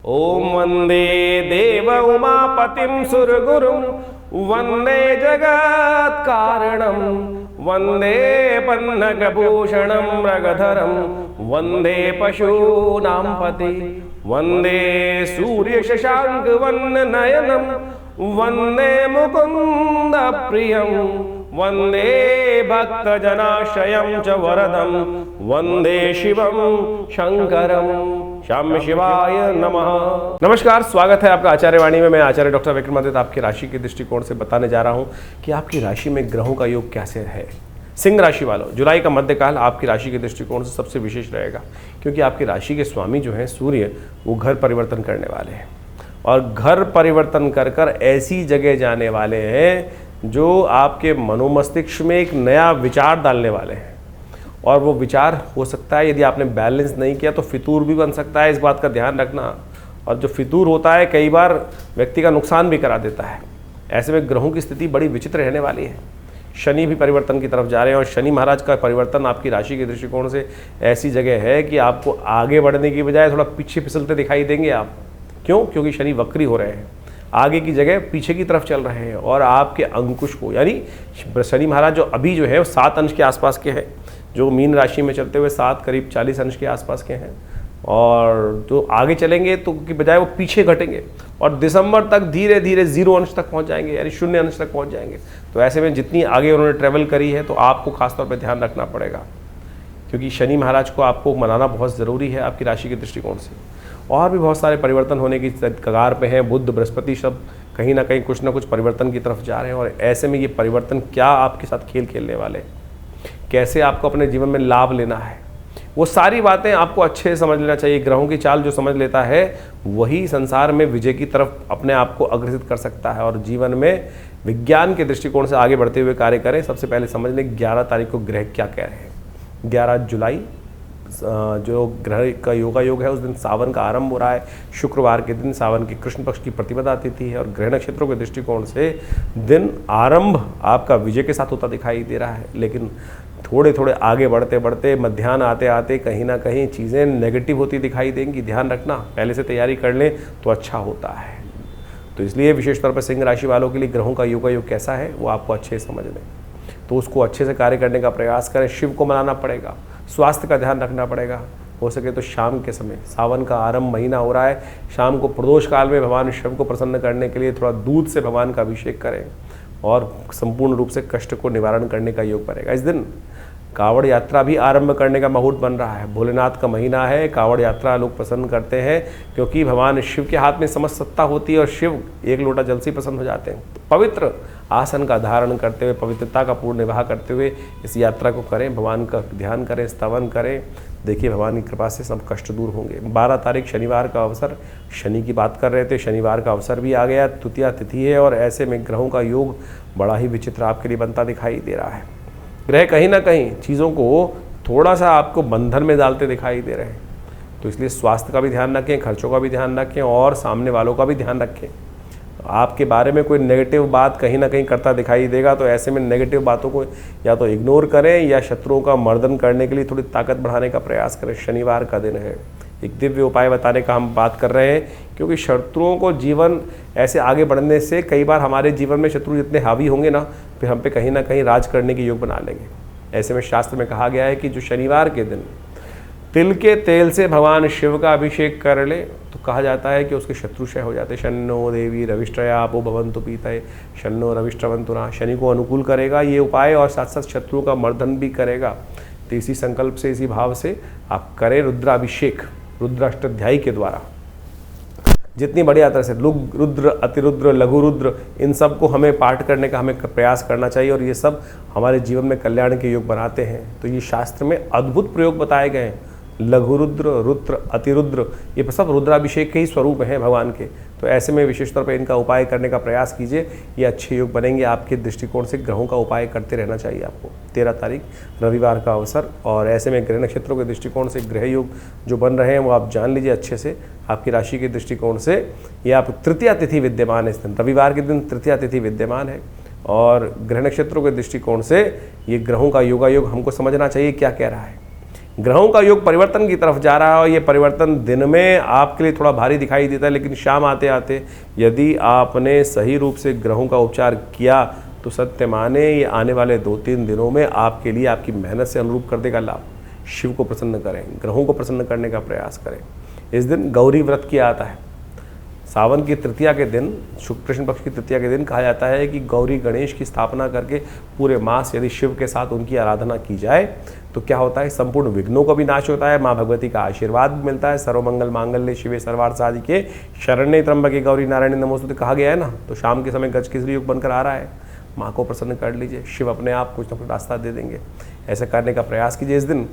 ओम वंदे देव उमापतिं सुरगुरुं वंदे जगत् कारणं वंदे पन्नगभूषणं मृगधरं वंदे पशूनां पति वंदे सूर्यशशाङ्कवन्ननयनं वंदे मुकुन्द प्रियं वंदे भक्तजनाश्रयं च वरदं वंदे शिवं शंकरं। श्याम शिवाय नमः। नमस्कार, स्वागत है आपका आचार्य वाणी में। मैं आचार्य डॉक्टर विक्रमादित्य आपकी राशि के दृष्टिकोण से बताने जा रहा हूं कि आपकी राशि में ग्रहों का योग कैसे है। सिंह राशि वालों, जुलाई का मध्यकाल आपकी राशि के दृष्टिकोण से सबसे विशेष रहेगा, क्योंकि आपकी राशि के स्वामी जो हैं सूर्य, वो घर परिवर्तन करने वाले हैं और घर परिवर्तन कर कर ऐसी जगह जाने वाले हैं जो आपके मनोमस्तिष्क में एक नया विचार डालने वाले हैं। और वो विचार हो सकता है, यदि आपने बैलेंस नहीं किया तो फितूर भी बन सकता है, इस बात का ध्यान रखना। और जो फितूर होता है कई बार व्यक्ति का नुकसान भी करा देता है। ऐसे में ग्रहों की स्थिति बड़ी विचित्र रहने वाली है। शनि भी परिवर्तन की तरफ जा रहे हैं और शनि महाराज का परिवर्तन आपकी राशि के दृष्टिकोण से ऐसी जगह है कि आपको आगे बढ़ने की बजाय थोड़ा पीछे फिसलते दिखाई देंगे आप। क्यों? क्योंकि शनि वक्री हो रहे हैं, आगे की जगह पीछे की तरफ चल रहे हैं और आपके अंकुश को, यानी शनि महाराज जो अभी जो है वो 7 अंश के आसपास के हैं, जो मीन राशि में चलते हुए 7 करीब 40 अंश के आसपास के हैं, और जो आगे चलेंगे तो की बजाय वो पीछे घटेंगे और दिसंबर तक धीरे धीरे 0 अंश तक पहुंच जाएंगे, यानी 0 अंश तक पहुंच जाएंगे। तो ऐसे में जितनी आगे उन्होंने ट्रैवल करी है तो आपको खासतौर पर ध्यान रखना पड़ेगा, क्योंकि शनि महाराज को आपको मनाना बहुत ज़रूरी है आपकी राशि के दृष्टिकोण से। और भी बहुत सारे परिवर्तन होने की कगार पे हैं। बुध बृहस्पति सब कहीं ना कहीं कुछ ना कुछ परिवर्तन की तरफ जा रहे हैं और ऐसे में ये परिवर्तन क्या आपके साथ खेल खेलने वाले, कैसे आपको अपने जीवन में लाभ लेना है, वो सारी बातें आपको अच्छे से समझ लेना चाहिए। ग्रहों की चाल जो समझ लेता है वही संसार में विजय की तरफ अपने आप को अग्रसित कर सकता है और जीवन में विज्ञान के दृष्टिकोण से आगे बढ़ते हुए कार्य करें। सबसे पहले समझ लें 11 तारीख को ग्रह क्या कह रहे हैं। 11 जुलाई जो ग्रह का योगा योग है, उस दिन सावन का आरंभ हो रहा है। शुक्रवार के दिन सावन की कृष्ण पक्ष की प्रतिपदा तिथि है और ग्रह नक्षत्रों के दृष्टिकोण से दिन आरंभ आपका विजय के साथ होता दिखाई दे रहा है, लेकिन थोड़े थोड़े आगे बढ़ते बढ़ते मध्याह्न आते आते कहीं ना कहीं चीज़ें नेगेटिव होती दिखाई देंगी। ध्यान रखना, पहले से तैयारी कर लें तो अच्छा होता है। तो इसलिए विशेष तौर पर सिंह राशि वालों के लिए ग्रहों का योगा योग कैसा है वो आपको अच्छे से समझ लें, तो उसको अच्छे से कार्य करने का प्रयास करें। शिव को मनाना पड़ेगा, स्वास्थ्य का ध्यान रखना पड़ेगा। हो सके तो शाम के समय, सावन का आरंभ महीना हो रहा है, शाम को प्रदोष काल में भगवान शिव को प्रसन्न करने के लिए थोड़ा दूध से भगवान का अभिषेक करें और संपूर्ण रूप से कष्ट को निवारण करने का योग बनेगा। इस दिन कावड़ यात्रा भी आरंभ करने का मुहूर्त बन रहा है। भोलेनाथ का महीना है, कावड़ यात्रा लोग पसंद करते हैं क्योंकि भगवान शिव के हाथ में समस्त सत्ता होती है और शिव एक लोटा जल से पसंद हो जाते हैं। तो पवित्र आसन का धारण करते हुए, पवित्रता का पूर्ण निर्वाह करते हुए इस यात्रा को करें, भगवान का ध्यान करें, स्तवन करें। देखिए भगवान की कृपा से सब कष्ट दूर होंगे। 12 तारीख शनिवार का अवसर, शनि की बात कर रहे थे, शनिवार का अवसर भी आ गया, तृतीया तिथि है और ऐसे में ग्रहों का योग बड़ा ही विचित्र आपके लिए बनता दिखाई दे रहा है। ग्रह कहीं ना कहीं चीज़ों को थोड़ा सा आपको बंधन में डालते दिखाई दे रहे हैं, तो इसलिए स्वास्थ्य का भी ध्यान रखें, खर्चों का भी ध्यान रखें और सामने वालों का भी ध्यान रखें। आपके बारे में कोई नेगेटिव बात कहीं ना कहीं करता दिखाई देगा, तो ऐसे में नेगेटिव बातों को या तो इग्नोर करें या शत्रुओं का मर्दन करने के लिए थोड़ी ताकत बढ़ाने का प्रयास करें। शनिवार का दिन है, एक दिव्य उपाय बताने का हम बात कर रहे हैं, क्योंकि शत्रुओं को जीवन ऐसे आगे बढ़ने से कई बार हमारे जीवन में शत्रु जितने हावी होंगे ना, फिर हम पे कहीं ना कहीं राज करने की योग बना लेंगे। ऐसे में शास्त्र में कहा गया है कि जो शनिवार के दिन तिल के तेल से भगवान शिव का अभिषेक कर ले तो कहा जाता है कि उसके शत्रु क्षय हो जाते। शन्नो देवी रविष्ट्रया अपो भवन्तु पीतये शन्नो रविष्ट्रवन्तुना। शनि को अनुकूल करेगा ये उपाय और साथ साथ शत्रुओं का मर्दन भी करेगा। तो इसी संकल्प से, इसी भाव से आप करें रुद्राभिषेक रुद्राष्टाध्यायी के द्वारा। जितनी बढ़िया तरह से रुद्र, अतिरुद्र, लघु रुद्र, इन सब को हमें पाठ करने का हमें प्रयास करना चाहिए और ये सब हमारे जीवन में कल्याण के योग बनाते हैं। तो ये शास्त्र में अद्भुत प्रयोग बताए गए हैं। लघु रुद्र, रुद्र, अतिरुद्र, ये सब रुद्राभिषेक के ही स्वरूप हैं भगवान के। तो ऐसे में विशेष तौर पर इनका उपाय करने का प्रयास कीजिए, ये अच्छे योग बनेंगे आपके दृष्टिकोण से। ग्रहों का उपाय करते रहना चाहिए आपको। 13 तारीख रविवार का अवसर और ऐसे में ग्रह नक्षत्रों के दृष्टिकोण से ग्रह योग जो बन रहे हैं वो आप जान लीजिए अच्छे से। आपकी राशि के दृष्टिकोण से ये आप तृतीया तिथि विद्यमान है, इस दिन रविवार के दिन तृतीया तिथि विद्यमान है और ग्रह नक्षत्रों के दृष्टिकोण से ये ग्रहों का योगा योग हमको समझना चाहिए क्या कह रहा है। ग्रहों का योग परिवर्तन की तरफ जा रहा है और ये परिवर्तन दिन में आपके लिए थोड़ा भारी दिखाई देता है, लेकिन शाम आते आते यदि आपने सही रूप से ग्रहों का उपचार किया तो सत्य माने ये आने वाले 2-3 दिनों में आपके लिए आपकी मेहनत से अनुरूप कर देगा लाभ। शिव को प्रसन्न करें, ग्रहों को प्रसन्न करने का प्रयास करें। इस दिन गौरी व्रत किया आता है। सावन की तृतीया के दिन, शुक्ल कृष्ण पक्ष की तृतीया के दिन कहा जाता है कि गौरी गणेश की स्थापना करके पूरे मास यदि शिव के साथ उनकी आराधना की जाए तो क्या होता है, संपूर्ण विघ्नों का भी नाश होता है, माँ भगवती का आशीर्वाद भी मिलता है। सर्वमंगल मांगल्ये शिवे सर्वार्थ साधिके शरण्ये त्र्यंबके गौरी नारायणी नमोस्तुते कहा गया है ना। तो शाम के समय गजकेसरी योग बनकर आ रहा है, माँ को प्रसन्न कर लीजिए, शिव अपने आप कुछ न कुछ रास्ता दे देंगे। ऐसा करने का प्रयास कीजिए। इस दिन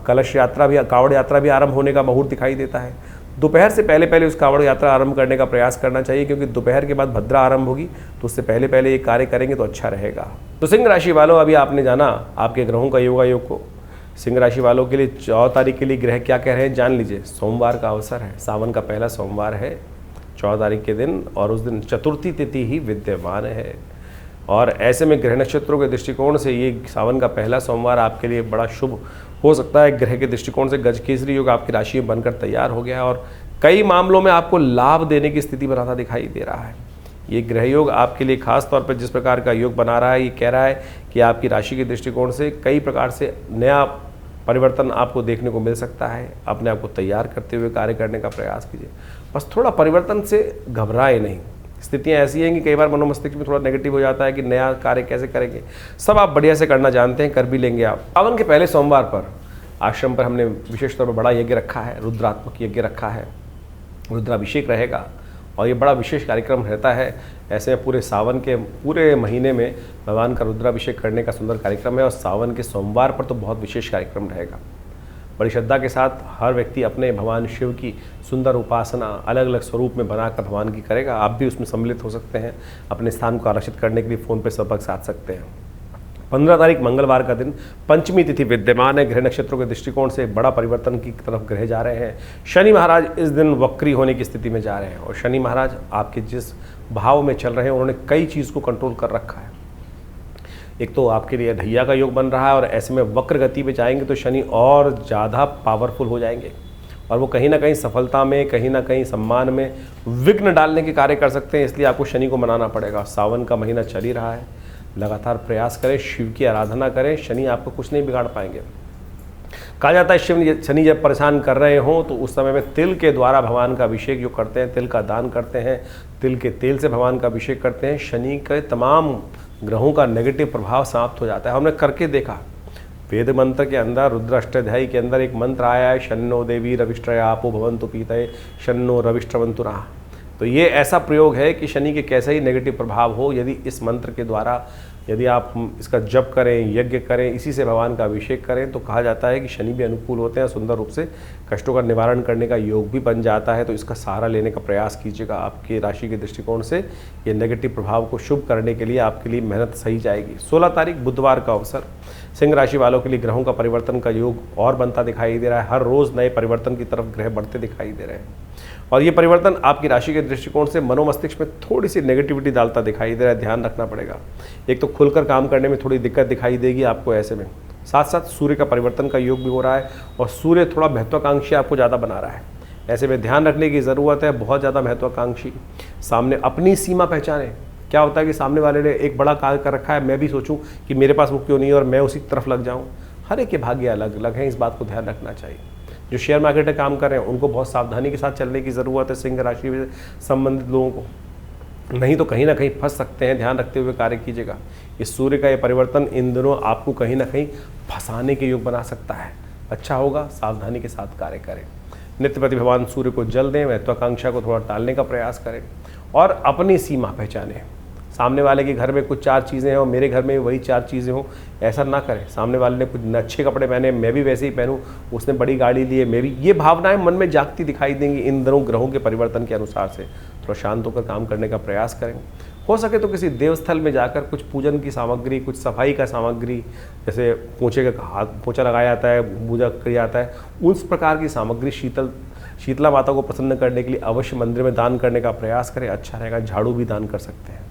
कलश यात्रा भी, कावड़ यात्रा भी आरंभ होने का मुहूर्त दिखाई देता है। दोपहर से पहले पहले उस कावड़ यात्रा आरंभ करने का प्रयास करना चाहिए, क्योंकि दोपहर के बाद भद्रा आरंभ होगी, तो उससे पहले पहले ये कार्य करेंगे तो अच्छा रहेगा। तो सिंह राशि वालों, अभी आपने जाना आपके ग्रहों का योगा योग को। सिंह राशि वालों के लिए 14 तारीख के लिए ग्रह क्या कह रहे हैं जान लीजिए। सोमवार का अवसर है, सावन का पहला सोमवार है 14 तारीख के दिन, और उस दिन चतुर्थी तिथि ही विद्यमान है। और ऐसे में ग्रह नक्षत्रों के दृष्टिकोण से ये सावन का पहला सोमवार आपके लिए बड़ा शुभ हो सकता है। ग्रह के दृष्टिकोण से गजकेसरी योग आपकी राशि में बनकर तैयार हो गया है और कई मामलों में आपको लाभ देने की स्थिति बनाता दिखाई दे रहा है। ये ग्रह योग आपके लिए खास तौर पर जिस प्रकार का योग बना रहा है, ये कह रहा है कि आपकी राशि के दृष्टिकोण से कई प्रकार से नया परिवर्तन आपको देखने को मिल सकता है। अपने आप को तैयार करते हुए कार्य करने का प्रयास कीजिए। बस थोड़ा परिवर्तन से घबराए नहीं। स्थितियाँ ऐसी हैं कि कई बार मनोमस्तिष्क में थोड़ा नेगेटिव हो जाता है कि नया कार्य कैसे करेंगे। सब आप बढ़िया से करना जानते हैं, कर भी लेंगे आप। सावन के पहले सोमवार पर आश्रम पर हमने विशेष तौर पर बड़ा यज्ञ रखा है, रुद्रात्मक यज्ञ रखा है, रुद्राभिषेक रहेगा और ये बड़ा विशेष कार्यक्रम रहता है। ऐसे पूरे सावन के पूरे महीने में भगवान का रुद्राभिषेक करने का सुंदर कार्यक्रम है और सावन के सोमवार पर तो बहुत विशेष कार्यक्रम रहेगा। बड़ी श्रद्धा के साथ हर व्यक्ति अपने भगवान शिव की सुंदर उपासना अलग अलग स्वरूप में बनाकर भगवान की करेगा। आप भी उसमें सम्मिलित हो सकते हैं। अपने स्थान को आरक्षित करने के लिए फ़ोन पर संपर्क साध सकते हैं। 15 तारीख मंगलवार का दिन, पंचमी तिथि विद्यमान है। ग्रह नक्षत्रों के दृष्टिकोण से बड़ा परिवर्तन की तरफ ग्रह जा रहे हैं। शनि महाराज इस दिन वक्री होने की स्थिति में जा रहे हैं और शनि महाराज आपके जिस भाव में चल रहे हैं उन्होंने कई चीज़ को कंट्रोल कर रखा है। एक तो आपके लिए ढैया का योग बन रहा है और ऐसे में वक्र गति पे जाएंगे तो शनि और ज़्यादा पावरफुल हो जाएंगे और वो कहीं ना कहीं सफलता में, कहीं ना कहीं सम्मान में विघ्न डालने के कार्य कर सकते हैं। इसलिए आपको शनि को मनाना पड़ेगा। सावन का महीना चल ही रहा है, लगातार प्रयास करें, शिव की आराधना करें, शनि आपको कुछ नहीं बिगाड़ पाएंगे। कहा जाता है शनि जब परेशान कर रहे हों तो उस समय में तिल के द्वारा भगवान का अभिषेक जो करते हैं, तिल का दान करते हैं, तिल के तेल से भगवान का अभिषेक करते हैं, शनि के तमाम ग्रहों का नेगेटिव प्रभाव समाप्त हो जाता है। हमने करके देखा। वेद मंत्र के अंदर, रुद्र अष्टाध्यायी के अंदर एक मंत्र आया है, शन्नो देवी रविष्ट्रयापो भवन्तु पीतये शन्नो रविष्ट्रवन्तु नः। तो ये ऐसा प्रयोग है कि शनि के कैसे ही नेगेटिव प्रभाव हो, यदि इस मंत्र के द्वारा यदि आप इसका जप करें, यज्ञ करें, इसी से भगवान का अभिषेक करें तो कहा जाता है कि शनि भी अनुकूल होते हैं, सुंदर रूप से कष्टों का निवारण करने का योग भी बन जाता है। तो इसका सहारा लेने का प्रयास कीजिएगा। आपकी राशि के दृष्टिकोण से ये नेगेटिव प्रभाव को शुभ करने के लिए आपके लिए मेहनत सही जाएगी। 16 तारीख बुधवार का अवसर, सिंह राशि वालों के लिए ग्रहों का परिवर्तन का योग और बनता दिखाई दे रहा है। हर रोज़ नए परिवर्तन की तरफ ग्रह बढ़ते दिखाई दे रहे हैं और ये परिवर्तन आपकी राशि के दृष्टिकोण से मनोमस्तिष्क में थोड़ी सी नेगेटिविटी डालता दिखाई दे रहा है। ध्यान रखना पड़ेगा। एक तो खुलकर काम करने में थोड़ी दिक्कत दिखाई देगी आपको। ऐसे में साथ साथ सूर्य का परिवर्तन का योग भी हो रहा है और सूर्य थोड़ा महत्वाकांक्षी आपको ज़्यादा बना रहा है। ऐसे में ध्यान रखने की ज़रूरत है। बहुत ज़्यादा महत्वाकांक्षी, सामने अपनी सीमा पहचाने। क्या होता है कि सामने वाले ने एक बड़ा कार्य कर रखा है, मैं भी सोचूं कि मेरे पास वो क्यों नहीं है और मैं उसी तरफ लग जाऊं। हर एक के भाग्य अलग अलग हैं, इस बात को ध्यान रखना चाहिए। जो शेयर मार्केट में काम कर रहे हैं उनको बहुत सावधानी के साथ चलने की ज़रूरत है। सिंह राशि से संबंधित लोगों को, नहीं तो कहीं ना कहीं फंस सकते हैं। ध्यान रखते हुए कार्य कीजिएगा। इस सूर्य का ये परिवर्तन इन दिनों आपको कहीं ना कहीं फंसाने के योग बना सकता है। अच्छा होगा, सावधानी के साथ कार्य करें। नित्य प्रति भगवान सूर्य को जल दें, महत्वाकांक्षा को थोड़ा टालने का प्रयास करें और अपनी सीमा पहचानें। सामने वाले के घर में कुछ 4 चीज़ें हैं और मेरे घर में वही 4 चीज़ें हों, ऐसा ना करें। सामने वाले ने कुछ अच्छे कपड़े पहने, मैं भी वैसे ही पहनूं, उसने बड़ी गाड़ी ली है, मैं भी, ये भावनाएं मन में जागती दिखाई देंगी इन दोनों ग्रहों के परिवर्तन के अनुसार से। थोड़ा शांत होकर काम करने का प्रयास करें। हो सके तो किसी देवस्थल में जाकर कुछ पूजन की सामग्री, कुछ सफाई का सामग्री, जैसे पोछे का हाथ पोछा लगाया जाता है, पूजा किया जाता है, उस प्रकार की सामग्री शीतला माता को प्रसन्न करने के लिए अवश्य मंदिर में दान करने का प्रयास करें। अच्छा रहेगा। झाड़ू भी दान कर सकते हैं।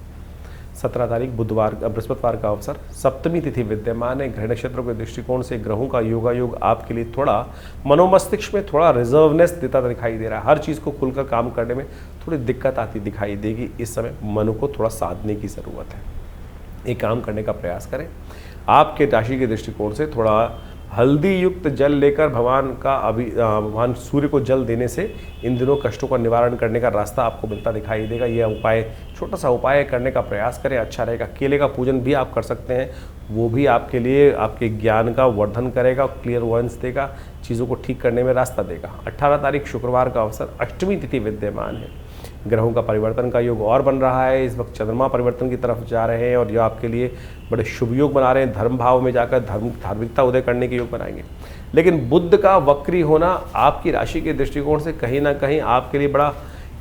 17 तारीख बुधवार बृहस्पतिवार का अवसर, सप्तमी तिथि विद्यमान है। ग्रह नक्षत्रों के दृष्टिकोण से ग्रहों का योगायोग आपके लिए थोड़ा मनोमस्तिष्क में थोड़ा रिजर्वनेस देता दिखाई दे रहा है। हर चीज़ को खुलकर काम करने में थोड़ी दिक्कत आती दिखाई देगी। इस समय मन को थोड़ा साधने की ज़रूरत है, एक काम करने का प्रयास करें। आपके राशि के दृष्टिकोण से थोड़ा हल्दी युक्त जल लेकर भगवान सूर्य को जल देने से इन दिनों कष्टों का निवारण करने का रास्ता आपको मिलता दिखाई देगा। यह उपाय, छोटा सा उपाय करने का प्रयास करें, अच्छा रहेगा। केले का पूजन भी आप कर सकते हैं, वो भी आपके लिए आपके ज्ञान का वर्धन करेगा, क्लियर वॉइस देगा, चीज़ों को ठीक करने में रास्ता देगा। 18 तारीख शुक्रवार का अवसर, अष्टमी तिथि विद्यमान है। ग्रहों का परिवर्तन का योग और बन रहा है। इस वक्त चंद्रमा परिवर्तन की तरफ जा रहे हैं और यह आपके लिए बड़े शुभ योग बना रहे हैं। धर्म भाव में जाकर धार्मिकता उदय करने के योग बनाएंगे। लेकिन बुध का वक्री होना आपकी राशि के दृष्टिकोण से कहीं ना कहीं आपके लिए बड़ा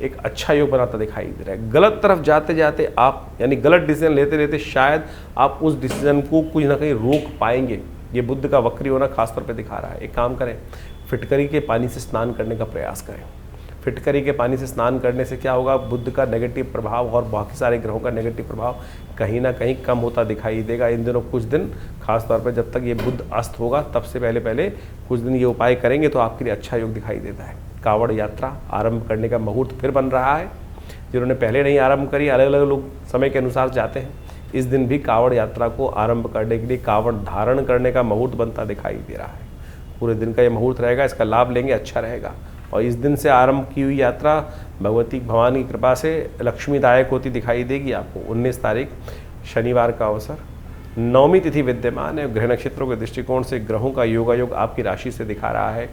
एक अच्छा योग बनाता दिखाई दे रहा है। गलत तरफ जाते जाते आप, यानी गलत डिसीजन लेते लेते शायद आप उस डिसीजन को कुछ ना कहीं रोक पाएंगे। ये बुध का वक्री होना खासतौर पर दिखा रहा है। एक काम करें, फिटकरी के पानी से स्नान करने का प्रयास करें। फिटकरी के पानी से स्नान करने से क्या होगा, बुध का नेगेटिव प्रभाव और बाकी सारे ग्रहों का नेगेटिव प्रभाव कहीं ना कहीं कम होता दिखाई देगा। इन दिनों कुछ दिन, खास तौर पर जब तक ये बुध अस्त होगा तब से पहले कुछ दिन ये उपाय करेंगे तो आपके लिए अच्छा योग दिखाई देता है। कावड़ यात्रा आरंभ करने का मुहूर्त फिर बन रहा है। जिन्होंने पहले नहीं आरंभ करी, अलग अलग लोग समय के अनुसार जाते हैं। इस दिन भी कावड़ यात्रा को आरंभ करने के लिए कावड़ धारण करने का मुहूर्त बनता दिखाई दे रहा है। पूरे दिन का ये मुहूर्त रहेगा, इसका लाभ लेंगे, अच्छा रहेगा। और इस दिन से आरंभ की हुई यात्रा भगवती भगवान की कृपा से लक्ष्मीदायक होती दिखाई देगी आपको। 19 तारीख शनिवार का अवसर, नवमी तिथि विद्यमान है। ग्रह नक्षत्रों के दृष्टिकोण से ग्रहों का योगायोग आपकी राशि से दिखा रहा है।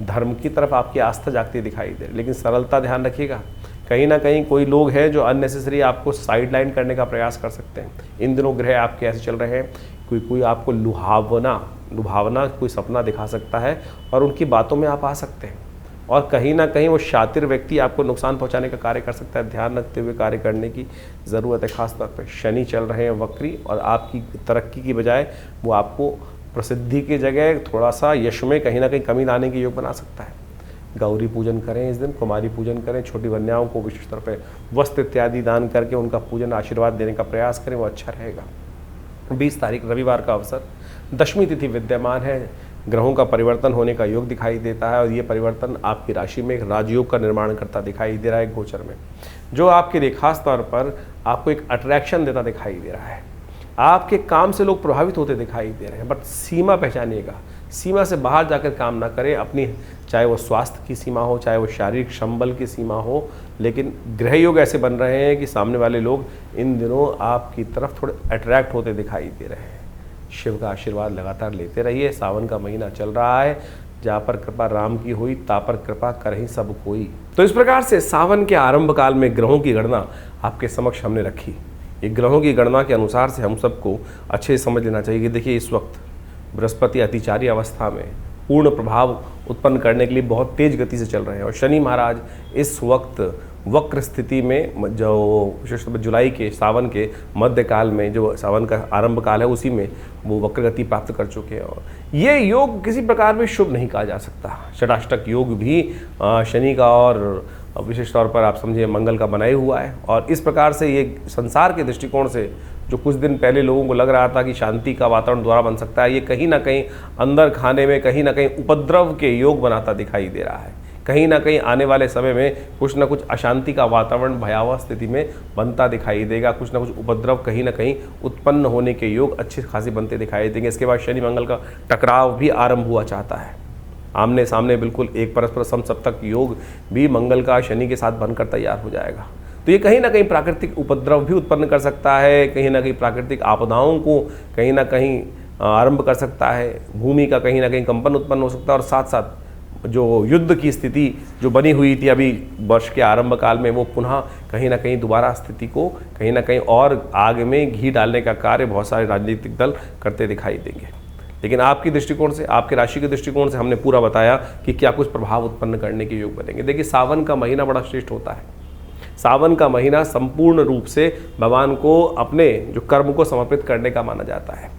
धर्म की तरफ आपकी आस्था जागती दिखाई दे रही, लेकिन सरलता ध्यान रखिएगा। कहीं ना कहीं कोई लोग हैं जो अननेसेसरी आपको साइडलाइन करने का प्रयास कर सकते हैं। इन दिनों ग्रह आपके ऐसे चल रहे हैं, कोई आपको लुभावना कोई सपना दिखा सकता है और उनकी बातों में आप आ सकते हैं। और कहीं ना कहीं वो शातिर व्यक्ति आपको नुकसान पहुंचाने का कार्य कर सकता है। ध्यान रखते हुए कार्य करने की ज़रूरत है। खास तौर पर शनि चल रहे हैं वक्री, और आपकी तरक्की की बजाय वो आपको प्रसिद्धि की जगह थोड़ा सा यश में कहीं ना कहीं कमी लाने की योग बना सकता है। गौरी पूजन करें इस दिन, कुमारी पूजन करें, छोटी कन्याओं को विशेष तौर पर वस्त्र इत्यादि दान करके उनका पूजन आशीर्वाद देने का प्रयास करें, वो अच्छा रहेगा। 20 तारीख रविवार का अवसर, दशमी तिथि विद्यमान है। ग्रहों का परिवर्तन होने का योग दिखाई देता है और ये परिवर्तन आपकी राशि में एक राजयोग का निर्माण करता दिखाई दे रहा है गोचर में, जो आपके लिए खास तौर पर आपको एक अट्रैक्शन देता दिखाई दे रहा है। आपके काम से लोग प्रभावित होते दिखाई दे रहे हैं, बट सीमा पहचानिएगा। सीमा से बाहर जाकर काम ना करें अपनी, चाहे वो स्वास्थ्य की सीमा हो, चाहे वो शारीरिक संबल की सीमा हो। लेकिन ग्रह योग ऐसे बन रहे हैं कि सामने वाले लोग इन दिनों आपकी तरफ थोड़े अट्रैक्ट होते दिखाई दे रहे हैं। शिव का आशीर्वाद लगातार लेते रहिए। सावन का महीना चल रहा है, जहाँ पर कृपा राम की हुई ता पर कृपा करहि सब कोई। तो इस प्रकार से सावन के आरंभ काल में ग्रहों की गणना आपके समक्ष हमने रखी। ये ग्रहों की गणना के अनुसार से हम सबको अच्छे से समझ लेना चाहिए कि देखिए, इस वक्त बृहस्पति अतिचारी अवस्था में पूर्ण प्रभाव उत्पन्न करने के लिए बहुत तेज गति से चल रहे हैं, और शनि महाराज इस वक्त वक्र स्थिति में, जो विशेष जुलाई के सावन के मध्यकाल में, जो सावन का आरंभ काल है उसी में वो वक्र गति प्राप्त कर चुके हैं। और ये योग किसी प्रकार में शुभ नहीं कहा जा सकता। षडाष्टक योग भी शनि का और विशेष तौर पर आप समझिए मंगल का बनाया हुआ है। और इस प्रकार से ये संसार के दृष्टिकोण से जो कुछ दिन पहले लोगों को लग रहा था कि शांति का वातावरण द्वारा बन सकता है, ये कहीं ना कहीं अंदर खाने में कहीं ना कहीं उपद्रव के योग बनाता दिखाई दे रहा है। कहीं ना कहीं आने वाले समय में कुछ ना कुछ अशांति का वातावरण भयावह स्थिति में बनता दिखाई देगा। कुछ ना कुछ उपद्रव कहीं ना कहीं उत्पन्न होने के योग अच्छे खासी बनते दिखाई देंगे। इसके बाद शनि मंगल का टकराव भी आरंभ हुआ चाहता है। आमने सामने बिल्कुल एक परस्पर समसप्तक योग भी मंगल का शनि के साथ बनकर तैयार हो जाएगा। तो ये कहीं ना कहीं प्राकृतिक उपद्रव भी उत्पन्न कर सकता है, कहीं ना कहीं प्राकृतिक आपदाओं को कहीं ना कहीं आरंभ कर सकता है। भूमि का कहीं ना कहीं कंपन उत्पन्न हो सकता है, और साथ साथ जो युद्ध की स्थिति जो बनी हुई थी अभी वर्ष के आरंभ काल में, वो पुनः कहीं ना कहीं दोबारा स्थिति को कहीं ना कहीं और आग में घी डालने का कार्य बहुत सारे राजनीतिक दल करते दिखाई देंगे। लेकिन आपकी दृष्टिकोण से, आपके राशि के दृष्टिकोण से हमने पूरा बताया कि क्या कुछ प्रभाव उत्पन्न करने के योग बनेंगे। देखिए, सावन का महीना बड़ा श्रेष्ठ होता है। सावन का महीना संपूर्ण रूप से भगवान को अपने जो कर्म को समर्पित करने का माना जाता है,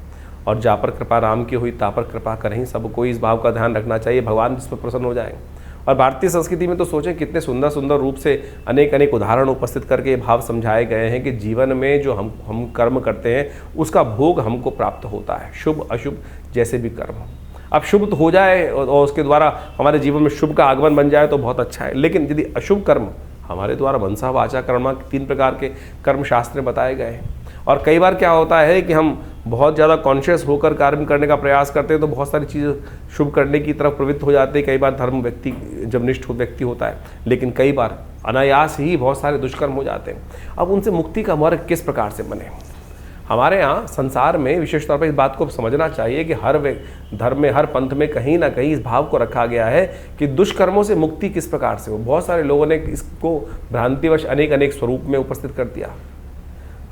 और जा पर कृपा राम की हुई ता पर कृपा करहीं सब कोई, इस भाव का ध्यान रखना चाहिए। भगवान जिस पर प्रसन्न हो जाएंगे और भारतीय संस्कृति में तो सोचें कितने सुंदर सुंदर रूप से अनेक अनेक उदाहरण उपस्थित करके ये भाव समझाए गए हैं कि जीवन में जो हम कर्म करते हैं उसका भोग हमको प्राप्त होता है, शुभ अशुभ जैसे भी कर्म। अब शुभ तो हो जाए और उसके द्वारा हमारे जीवन में शुभ का आगमन बन जाए तो बहुत अच्छा है, लेकिन यदि अशुभ कर्म हमारे द्वारा मनसा वाचा कर्म 3 प्रकार के कर्म शास्त्र में बताए गए हैं। और कई बार क्या होता है कि हम बहुत ज़्यादा कॉन्शियस होकर कार्य करने का प्रयास करते हैं तो बहुत सारी चीज़ें शुभ करने की तरफ प्रवृत्त हो जाते हैं। कई बार धर्म व्यक्ति जब निष्ठ व्यक्ति होता है, लेकिन कई बार अनायास ही बहुत सारे दुष्कर्म हो जाते हैं। अब उनसे मुक्ति का मार्ग किस प्रकार से बने? हमारे यहाँ संसार में विशेष तौर पर इस बात को समझना चाहिए कि हर धर्म में, हर पंथ में कहीं ना कहीं इस भाव को रखा गया है कि दुष्कर्मों से मुक्ति किस प्रकार से हो। बहुत सारे लोगों ने इसको भ्रांतिवश अनेक अनेक स्वरूप में उपस्थित कर दिया।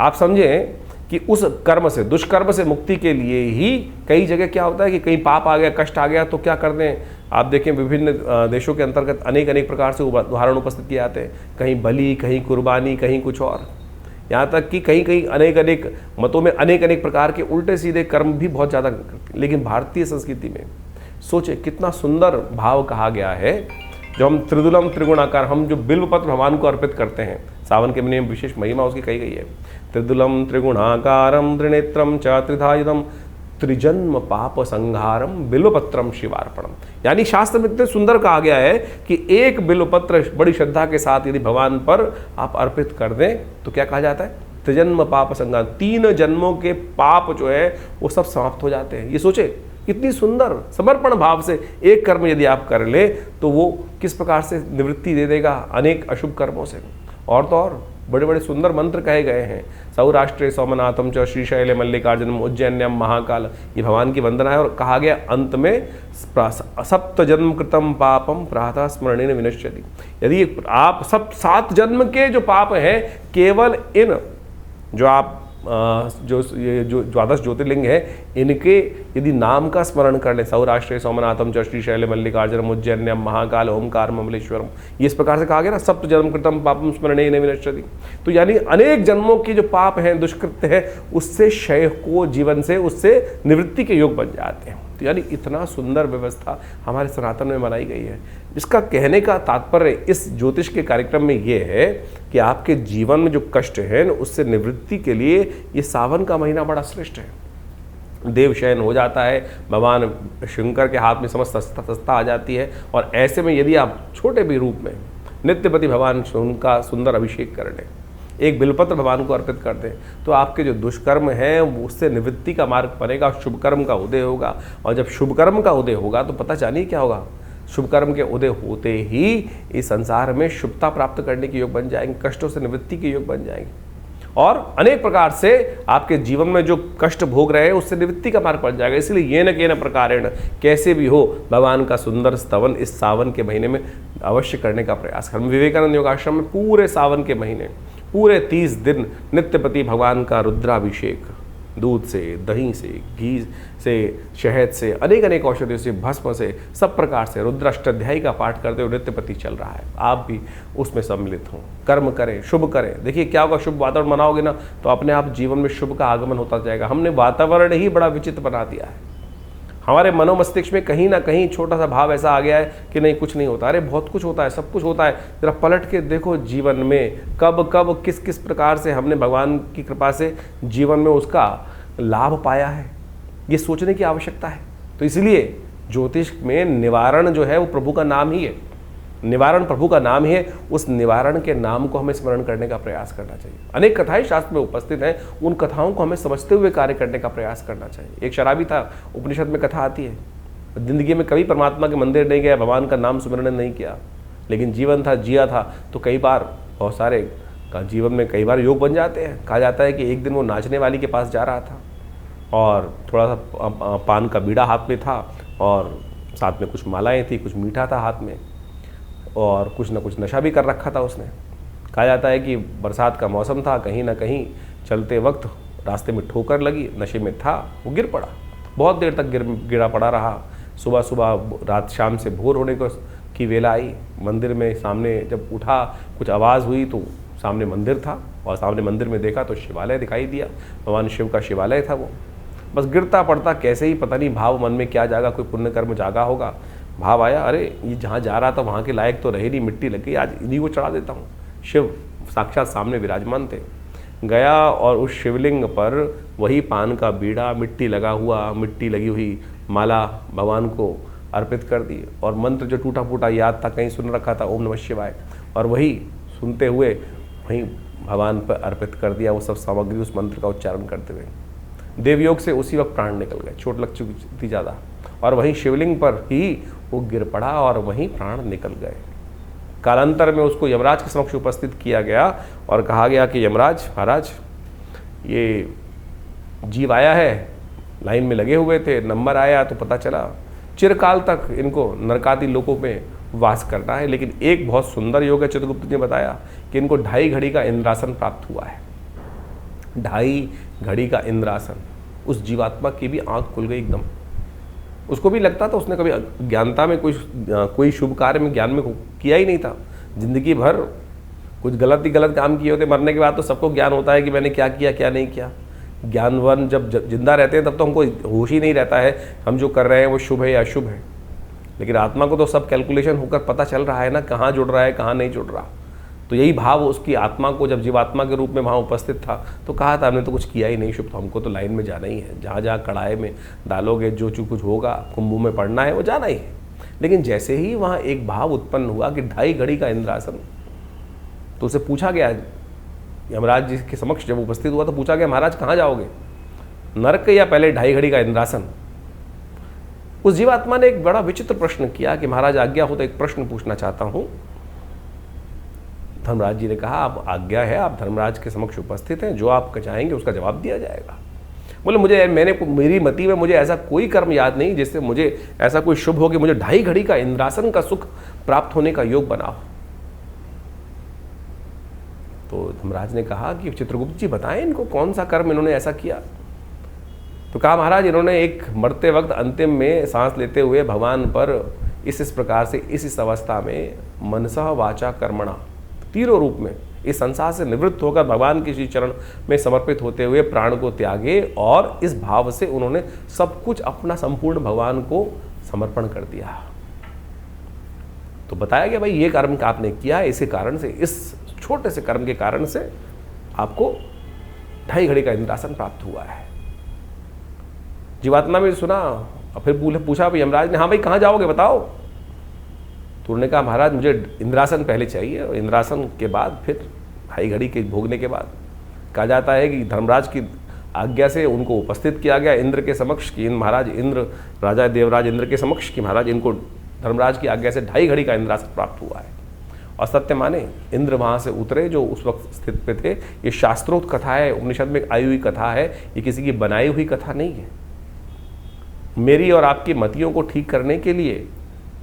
आप समझें कि उस कर्म से, दुष्कर्म से मुक्ति के लिए ही कई जगह क्या होता है कि कहीं पाप आ गया, कष्ट आ गया तो क्या करते हैं आप देखें, विभिन्न देशों के अंतर्गत अनेक अनेक प्रकार से उदाहरण उपस्थित किए जाते हैं। कहीं बलि, कहीं कुर्बानी, कहीं कुछ और, यहाँ तक कि कहीं कहीं अनेक अनेक मतों में अनेक अनेक प्रकार के उल्टे सीधे कर्म भी बहुत ज़्यादा करते हैं। लेकिन भारतीय संस्कृति में सोचे कितना सुंदर भाव कहा गया है, जो हम त्रिदुलम त्रिगुणाकार, हम जो बिल्वपत्र भगवान को अर्पित करते हैं, सावन के महीने में विशेष महिमा उसकी कही गई है। त्रिदुलम त्रिगुणाकारम त्रिनेत्रम च त्रिधायुधम त्रिजन्म पाप संहारम बिल्वपत्रम शिवार्पणम। यानी शास्त्र में इतने सुंदर कहा गया है कि एक बिल्वपत्र बड़ी श्रद्धा के साथ यदि भगवान पर आप अर्पित कर दें तो क्या कहा जाता है? त्रिजन्म पाप संहार, 3 जन्मों के पाप जो है वो सब समाप्त हो जाते हैं। ये सोचे कितनी सुंदर समर्पण भाव से एक कर्म यदि आप कर ले तो वो किस प्रकार से निवृत्ति दे देगा अनेक अशुभ कर्मों से। और तो और बड़े बड़े सुंदर मंत्र कहे गए हैं, सौराष्ट्रे सोमनाथम च श्रीशैले मल्लिकार्जुनम उज्जैन्यम महाकाल, ये भगवान की वंदना है। और कहा गया अंत में सप्त जन्म कृतम पापम प्रातः स्मरणेन विनश्यति। यदि आप 7 जन्म के जो पाप हैं केवल इन जो आप जो द्वादश ज्योतिर्लिंग है इनके यदि नाम का स्मरण कर ले, सौराष्ट्रे सोमनाथम च श्रीशैले मल्लिकार्जुनम उज्जैन्यम महाकाल ओमकार ममलेश्वरम, ये इस प्रकार से कहा गया ना, सप्त जन्म कृतम पापम स्मरणेन विनश्यति। तो यानी अनेक जन्मों के जो पाप हैं, दुष्कृत्य है, उससे क्षय को जीवन से उससे निवृत्ति के योग बन जाते हैं। तो यानी इतना सुंदर व्यवस्था हमारे सनातन में बनाई गई है। इसका कहने का तात्पर्य इस ज्योतिष के कार्यक्रम में ये है कि आपके जीवन में जो कष्ट है उससे निवृत्ति के लिए ये सावन का महीना बड़ा श्रेष्ठ है। देव शयन हो जाता है, भगवान शंकर के हाथ में समस्त सत्ता आ जाती है। और ऐसे में यदि आप छोटे भी रूप में नित्यपति भगवान उनका सुंदर अभिषेक कर लें, एक बिल्वपत्र भगवान को अर्पित कर दें, तो आपके जो दुष्कर्म हैं उससे निवृत्ति का मार्ग बनेगा, शुभ कर्म का उदय होगा। और जब शुभ कर्म का उदय होगा तो पता जानिए क्या होगा, शुभ कर्म के उदय होते ही इस संसार में शुभता प्राप्त करने के योग बन जाएंगे, कष्टों से निवृत्ति के योग बन जाएंगे। और अनेक प्रकार से आपके जीवन में जो कष्ट भोग रहे हैं उससे निवृत्ति का मार्ग बन जाएगा। इसलिए ये न के न प्रकारेण कैसे भी हो भगवान का सुंदर स्तवन इस सावन के महीने में अवश्य करने का प्रयास करें। विवेकानंद योगाश्रम में पूरे सावन के महीने पूरे 30 दिन नित्यपति भगवान का रुद्राभिषेक, दूध से, दही से, घी से, शहद से, अनेक अनेक औषधियों से, भस्म से, सब प्रकार से रुद्राष्टाध्यायी का पाठ करते हुए नित्यपति चल रहा है। आप भी उसमें सम्मिलित हों, कर्म करें, शुभ करें। देखिए क्या होगा, शुभ वातावरण बनाओगे ना तो अपने आप जीवन में शुभ का आगमन होता जाएगा। हमने वातावरण ही बड़ा विचित्र बना दिया है। हमारे मनोमस्तिष्क में कहीं ना कहीं छोटा सा भाव ऐसा आ गया है कि नहीं कुछ नहीं होता। अरे बहुत कुछ होता है, सब कुछ होता है। जरा पलट के देखो जीवन में कब कब किस किस प्रकार से हमने भगवान की कृपा से जीवन में उसका लाभ पाया है, ये सोचने की आवश्यकता है। तो इसलिए ज्योतिष में निवारण जो है वो प्रभु का नाम ही है, निवारण प्रभु का नाम ही है। उस निवारण के नाम को हमें स्मरण करने का प्रयास करना चाहिए। अनेक कथाएं शास्त्र में उपस्थित हैं, उन कथाओं को हमें समझते हुए कार्य करने का प्रयास करना चाहिए। एक शराबी था, उपनिषद में कथा आती है, जिंदगी में कभी परमात्मा के मंदिर नहीं गया, भगवान का नाम स्मरण नहीं किया, लेकिन जीवन था, जिया था। तो कई बार बहुत सारे का जीवन में कई बार योग बन जाते हैं। कहा जाता है कि एक दिन वो नाचने वाली के पास जा रहा था और थोड़ा सा पान का बीड़ा हाथ में था और साथ में कुछ मालाएं थी, कुछ मीठा था हाथ में और कुछ ना कुछ नशा भी कर रखा था उसने। कहा जाता है कि बरसात का मौसम था, कहीं ना कहीं चलते वक्त रास्ते में ठोकर लगी, नशे में था, वो गिर पड़ा। बहुत देर तक गिरा पड़ा रहा। सुबह सुबह रात शाम से भोर होने की वेला आई, मंदिर में सामने जब उठा कुछ आवाज़ हुई तो सामने मंदिर था और सामने मंदिर में देखा तो शिवालय दिखाई दिया, भगवान शिव का शिवालय था वो। बस गिरता पड़ता कैसे ही पता नहीं भाव मन में क्या जागा, कोई पुण्य कर्म जागा होगा, भाव आया, अरे ये जहाँ जा रहा था वहाँ के लायक तो रहे नहीं, मिट्टी लग गई, आज इन्हीं को चढ़ा देता हूँ। शिव साक्षात सामने विराजमान थे। गया और उस शिवलिंग पर वही पान का बीड़ा, मिट्टी लगा हुआ, मिट्टी लगी हुई माला भगवान को अर्पित कर दी, और मंत्र जो टूटा फूटा याद था, कहीं सुन रखा था, ओम नमः शिवाय, और वही सुनते हुए वहीं भगवान पर अर्पित कर दिया। वो सब सामग्री उस मंत्र का उच्चारण करते हुए देवयोग से उसी वक्त प्राण निकल गए, चोट लग चुकी थी ज़्यादा, और वहीं शिवलिंग पर ही वो गिर पड़ा और वहीं प्राण निकल गए। कालांतर में उसको यमराज के समक्ष उपस्थित किया गया और कहा गया कि यमराज महाराज, ये जीव आया है, लाइन में लगे हुए थे, नंबर आया तो पता चला चिरकाल तक इनको नरकादि लोकों में वास करना है, लेकिन एक बहुत सुंदर योग है, चित्रगुप्त ने बताया कि इनको 2.5 घड़ी का इंद्रासन प्राप्त हुआ है। 2.5 घड़ी का इंद्रासन, उस जीवात्मा की भी आंख खुल गई एकदम। उसको भी लगता था उसने कभी ज्ञानता में कोई शुभ कार्य में ज्ञान में किया ही नहीं था, जिंदगी भर कुछ गलत काम किए होते। मरने के बाद तो सबको ज्ञान होता है कि मैंने क्या किया क्या नहीं किया। ज्ञानवान जब जिंदा रहते हैं तब तो हमको होश ही नहीं रहता है हम जो कर रहे हैं वो शुभ है या अशुभ है, लेकिन आत्मा को तो सब कैलकुलेशन होकर पता चल रहा है ना, कहाँ जुड़ रहा है कहाँ नहीं जुड़ रहा। तो यही भाव उसकी आत्मा को जब जीवात्मा के रूप में वहाँ उपस्थित था तो कहा था हमने तो कुछ किया ही नहीं शुभ, तो हमको तो लाइन में जाना ही है, जहाँ जहाँ कड़ाई में डालोगे जो कुछ होगा, कुंभों में पड़ना है वो जाना ही है। लेकिन जैसे ही वहाँ एक भाव उत्पन्न हुआ कि 2.5 घड़ी का इंद्रासन, तो उसे पूछा गया, यमराज जी के समक्ष जब उपस्थित हुआ तो पूछा गया महाराज कहाँ जाओगे, नरक या पहले 2.5 घड़ी का इंद्रासन। उस जीवात्मा ने एक बड़ा विचित्र प्रश्न किया कि महाराज आज्ञा हो तो एक प्रश्न पूछना चाहता हूँ। धर्मराज जी ने कहा आप आज्ञा है, आप धर्मराज के समक्ष उपस्थित हैं, जो आप चाहेंगे उसका जवाब दिया जाएगा। बोले मेरी मति में मुझे ऐसा कोई कर्म याद नहीं जिससे मुझे ऐसा कोई शुभ हो कि मुझे 2.5 घड़ी का इंद्रासन का सुख प्राप्त होने का योग बना हो। तो धर्मराज ने कहा कि चित्रगुप्त जी बताएं इनको कौन सा कर्म इन्होंने ऐसा किया। तो कहा महाराज इन्होंने एक मरते वक्त अंतिम में सांस लेते हुए भगवान पर इस प्रकार से इस अवस्था में मनसा वाचा कर्मणा, तीनों रूप में इस संसार से निवृत्त होकर भगवान के श्री चरण में समर्पित होते हुए प्राण को त्यागे, और इस भाव से उन्होंने सब कुछ अपना संपूर्ण भगवान को समर्पण कर दिया। तो बताया गया भाई ये कर्म का आपने किया है, इसी कारण से, इस छोटे से कर्म के कारण से आपको 2.5 घड़ी का इंद्रासन प्राप्त हुआ है। जीवात्मा में सुना और फिर पूछा भाई यमराज ने, हाँ भाई कहाँ जाओगे बताओ। तो उन्होंने कहा महाराज मुझे इंद्रासन पहले चाहिए, और इंद्रासन के बाद फिर 2.5 घड़ी के भोगने के बाद कहा जाता है कि धर्मराज की आज्ञा से उनको उपस्थित किया गया इंद्र के समक्ष कि महाराज इंद्र, राजा देवराज इंद्र के समक्ष कि महाराज इनको धर्मराज की आज्ञा से 2.5 घड़ी का इंद्रासन प्राप्त हुआ है। और सत्य माने इंद्र वहाँ से उतरे जो उस वक्त स्थित पे थे। ये शास्त्रोक्त कथा है, उपनिषद में आई हुई कथा है, ये किसी की बनाई हुई कथा नहीं है। मेरी और आपकी मतियों को ठीक करने के लिए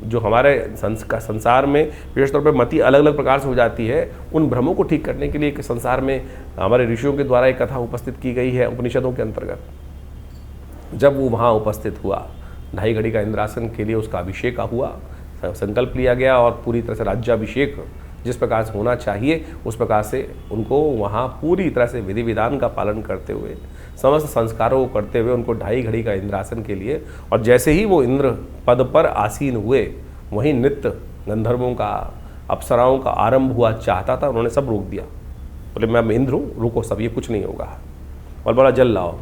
जो हमारे संसार में विशेष तौर पर मति अलग अलग प्रकार से हो जाती है, उन भ्रमों को ठीक करने के लिए संसार में हमारे ऋषियों के द्वारा एक कथा उपस्थित की गई है उपनिषदों के अंतर्गत। जब वो वहाँ उपस्थित हुआ 2.5 घड़ी का इंद्रासन के लिए उसका अभिषेक हुआ, संकल्प लिया गया, और पूरी तरह से राज्याभिषेक जिस प्रकार से होना चाहिए उस प्रकार से उनको वहाँ पूरी तरह से विधि विधान का पालन करते हुए, समस्त संस्कारों को करते हुए उनको 2.5 घड़ी का इंद्रासन के लिए, और जैसे ही वो इंद्र पद पर आसीन हुए वहीं नृत्य गंधर्वों का, अप्सराओं का आरंभ हुआ चाहता था। उन्होंने सब रोक दिया, बोले मैं इंद्र हूँ, रुको सब, ये कुछ नहीं होगा। और बोला जल लाओ।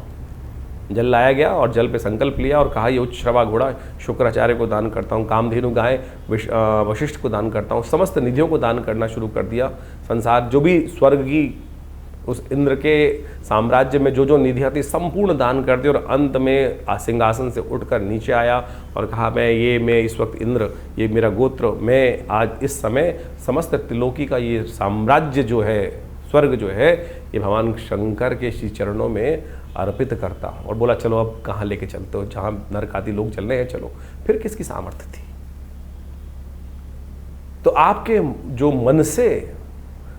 जल लाया गया और जल पे संकल्प लिया और कहा ये उच्च श्रवा घोड़ा शुक्राचार्य को दान करता हूँ, कामधेनु गाय वशिष्ठ को दान करता हूँ, समस्त निधियों को दान करना शुरू कर दिया। संसार जो भी स्वर्ग की उस इंद्र के साम्राज्य में जो जो निधियाँ थी संपूर्ण दान कर दी, और अंत में सिंहासन से उठकर नीचे आया और कहा मैं इस वक्त इंद्र, ये मेरा गोत्र, मैं आज इस समय समस्त त्रिलोकी का ये साम्राज्य जो है, स्वर्ग जो है, ये भगवान शंकर के श्री चरणों में अर्पित करता हूँ। और बोला चलो अब कहाँ लेके चलते हो, जहाँ नरक आदि लोग चल रहे हैं चलो। फिर किसकी सामर्थ्य थी? तो आपके जो मन से,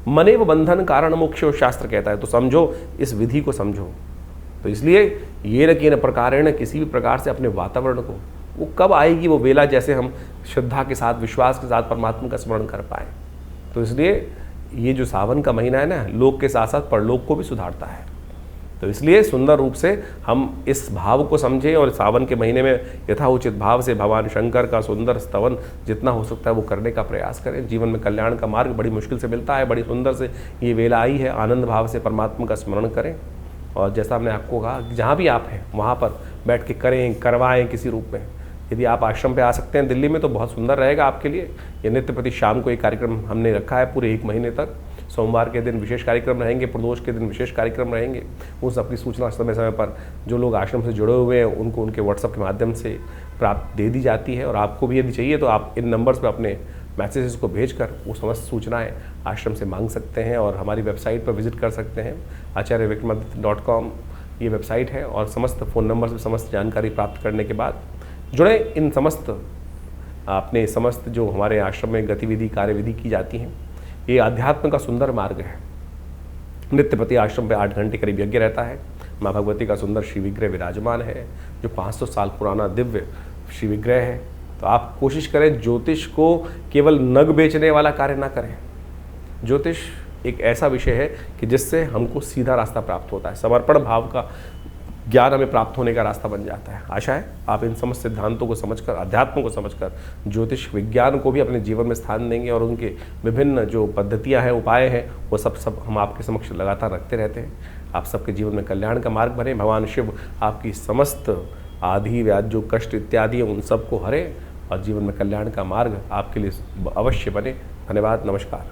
मनेव बंधन कारण मोक्षो शास्त्र कहता है, तो समझो, इस विधि को समझो। तो इसलिए ये न कि न प्रकारेण, किसी भी प्रकार से अपने वातावरण को, वो कब आएगी वो वेला जैसे हम श्रद्धा के साथ, विश्वास के साथ परमात्मा का स्मरण कर पाए। तो इसलिए ये जो सावन का महीना है ना, लोक के साथ साथ परलोक को भी सुधारता है। तो इसलिए सुंदर रूप से हम इस भाव को समझें और सावन के महीने में यथाउचित भाव से भगवान शंकर का सुंदर स्तवन जितना हो सकता है वो करने का प्रयास करें। जीवन में कल्याण का मार्ग बड़ी मुश्किल से मिलता है, बड़ी सुंदर से ये वेला आई है। आनंद भाव से परमात्मा का स्मरण करें और जैसा हमने आपको कहा कि जहाँ भी आप हैं वहाँ पर बैठ के करें, करवाएं किसी रूप में। यदि आप आश्रम पे आ सकते हैं दिल्ली में तो बहुत सुंदर रहेगा आपके लिए। ये नित्य प्रति शाम को एक कार्यक्रम हमने रखा है पूरे 1 महीने तक। सोमवार के दिन विशेष कार्यक्रम रहेंगे, प्रदोष के दिन विशेष कार्यक्रम रहेंगे। उन सबकी सूचना समय समय पर जो लोग आश्रम से जुड़े हुए हैं उनको उनके व्हाट्सएप के माध्यम से प्राप्त दे दी जाती है। और आपको भी यदि चाहिए तो आप इन नंबर्स पर अपने मैसेजेस को भेजकर वो समस्त सूचनाएं आश्रम से मांग सकते हैं और हमारी वेबसाइट पर विजिट कर सकते हैं। acharyavickramaditya.com ये वेबसाइट है और समस्त फ़ोन नंबर से समस्त जानकारी प्राप्त करने के बाद जुड़े इन समस्त अपने समस्त जो हमारे आश्रम में गतिविधि कार्यविधि की जाती हैं। ये अध्यात्म का सुंदर मार्ग है। नित्य प्रति आश्रम पे 8 घंटे करीब यज्ञ रहता है। माँ भगवती का सुंदर श्री विग्रह विराजमान है जो 500 साल पुराना दिव्य श्री विग्रह है। तो आप कोशिश करें ज्योतिष को केवल नग बेचने वाला कार्य ना करें। ज्योतिष एक ऐसा विषय है कि जिससे हमको सीधा रास्ता प्राप्त होता है, समर्पण भाव का ज्ञान हमें प्राप्त होने का रास्ता बन जाता है। आशा है आप इन समस्त सिद्धांतों को समझकर, अध्यात्म को समझकर ज्योतिष विज्ञान को भी अपने जीवन में स्थान देंगे और उनके विभिन्न जो पद्धतियां हैं, उपाय हैं, वो सब हम आपके समक्ष लगातार रखते रहते हैं। आप सबके जीवन में कल्याण का मार्ग बने। भगवान शिव आपकी समस्त आदि व्याध जो कष्ट इत्यादि हैं उन सबको हरे और जीवन में कल्याण का मार्ग आपके लिए अवश्य बने। धन्यवाद, नमस्कार।